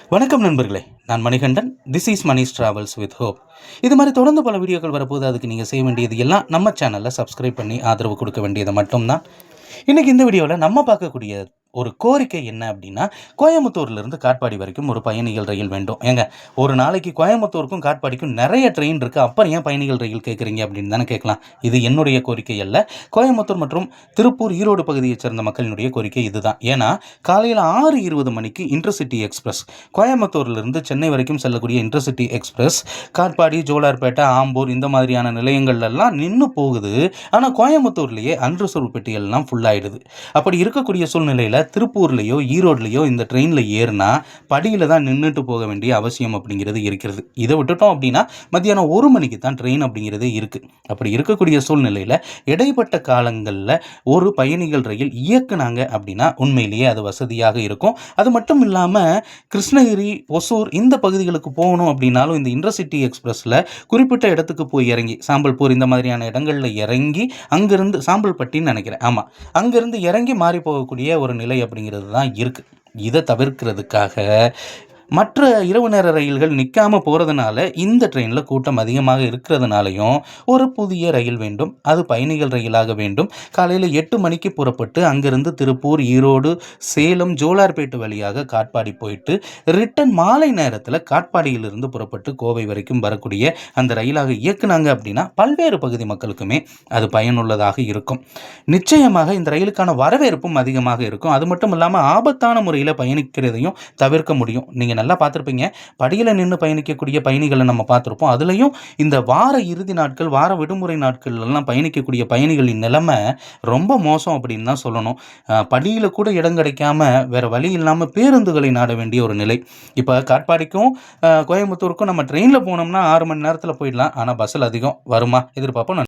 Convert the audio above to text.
வணக்கம் நண்பர்களே, நான் Manikandan. This is Mani's travels with hope. இது மாதிரி தொடர்ந்து பல வீடியோக்கள் வரப்போது. அதுக்கு நீங்கள் செய்ய வேண்டியது எல்லாம் நம்ம சேனலில் சப்ஸ்கிரைப் பண்ணி ஆதரவு கொடுக்க வேண்டியது மட்டும்தான். இன்றைக்கி இந்த வீடியோவில் நம்ம பார்க்கக்கூடிய ஒரு கோரிக்கை என்ன அப்படின்னா, கோயம்புத்தூர்லேருந்து காட்பாடி வரைக்கும் ஒரு பயணிகள் ரயில் வேண்டும். ஏங்க, ஒரு நாளைக்கு கோயம்புத்தூருக்கும் காட்பாடிக்கும் நிறைய ட்ரெயின் இருக்குது, அப்புறம் ஏன் பயணிகள் ரயில் கேட்குறீங்க அப்படின்னு தானே கேட்கலாம். இது என்னுடைய கோரிக்கை அல்ல, கோயம்புத்தூர் மற்றும் திருப்பூர் ஈரோடு பகுதியைச் சேர்ந்த மக்களினுடைய கோரிக்கை இதுதான். ஏன்னா காலையில் 6:20 மணிக்கு இன்டர்சிட்டி எக்ஸ்பிரஸ், கோயம்புத்தூர்லேருந்து சென்னை வரைக்கும் செல்லக்கூடிய இன்டர்சிட்டி எக்ஸ்பிரஸ் காட்பாடி, ஜோலார்பேட்டை, ஆம்பூர் இந்த மாதிரியான நிலையங்கள்லாம் நின்று போகுது. ஆனால் கோயம்புத்தூர்லேயே அன்ரிசர்வ் பெட்டிகள்லாம் ஃபுல்லாகிடுது. அப்படி இருக்கக்கூடிய சூழ்நிலையில் திருப்பூர்லேயோ ஈரோட்லேயோ இந்த ட்ரெயினில் ஏறினா படியில் தான் நின்றுட்டு போக வேண்டிய அவசியம் அப்படிங்கிறது இருக்கிறது. இதை விட்டுட்டோம் அப்படின்னா மத்தியானம் 1 மணிக்கு தான் ட்ரெயின் அப்படிங்கிறதே இருக்குது. அப்படி இருக்கக்கூடிய சூழ்நிலையில் இடைப்பட்ட காலங்களில் ஒரு பயணிகள் ரயில் இயக்குனாங்க அப்படின்னா உண்மையிலேயே அது வசதியாக இருக்கும். அது மட்டும் இல்லாமல் கிருஷ்ணகிரி, ஒசூர் இந்த பகுதிகளுக்கு போகணும் அப்படின்னாலும் இந்த இன்டர்சிட்டி எக்ஸ்பிரஸில் குறிப்பிட்ட இடத்துக்கு போய் இறங்கி, சாம்பல்பூர் இந்த மாதிரியான இடங்களில் இறங்கி அங்கிருந்து சாம்பல்பட்டின்னு நினைக்கிறேன், ஆமாம், அங்கிருந்து இறங்கி மாறி போகக்கூடிய ஒரு நிலை அப்படிங்கிறது தான் இருக்குது. இதை தவிர்க்கிறதுக்காக மற்ற இரவு நேர ரயில்கள் நிற்காமல் போகிறதுனால இந்த ட்ரெயினில் கூட்டம் அதிகமாக இருக்கிறதுனாலையும் ஒரு புதிய ரயில் வேண்டும். அது பயணிகள் ரயிலாக வேண்டும். காலையில் 8 மணிக்கு புறப்பட்டு அங்கிருந்து திருப்பூர், ஈரோடு, சேலம், ஜோலார்பேட்டு வழியாக காட்பாடி போயிட்டு ரிட்டன் மாலை நேரத்தில் காட்பாடியிலிருந்து புறப்பட்டு கோவை வரைக்கும் வரக்கூடிய அந்த ரயிலாக இயக்குனாங்க அப்படின்னா பல்வேறு பகுதி மக்களுக்குமே அது பயனுள்ளதாக இருக்கும். நிச்சயமாக இந்த ரயிலுக்கான வரவேற்பும் அதிகமாக இருக்கும். அது மட்டும் இல்லாமல் ஆபத்தான முறையில் பயணிக்கிறதையும் தவிர்க்க முடியும். நீங்கள் நல்லா பார்த்துருப்பீங்க, படியில் நின்று பயணிக்கக்கூடிய பயணிகளை நம்ம பார்த்துருப்போம். அதுலேயும் இந்த வார இறுதி நாட்கள், வார விடுமுறை நாட்கள்லாம் பயணிக்கக்கூடிய பயணிகளின் நிலைமை ரொம்ப மோசம் அப்படின்னு தான் சொல்லணும். படியில் கூட இடம் கிடைக்காம வேறு வழி இல்லாமல் பேருந்துகளை நாட வேண்டிய ஒரு நிலை. இப்போ காட்பாடிக்கும் கோயம்புத்தூருக்கும் நம்ம ட்ரெயினில் போனோம்னா 6 மணி நேரத்தில் போயிடலாம். ஆனால் பஸ்ஸில் அதிகம் வருமா எதிர்பார்ப்போம்.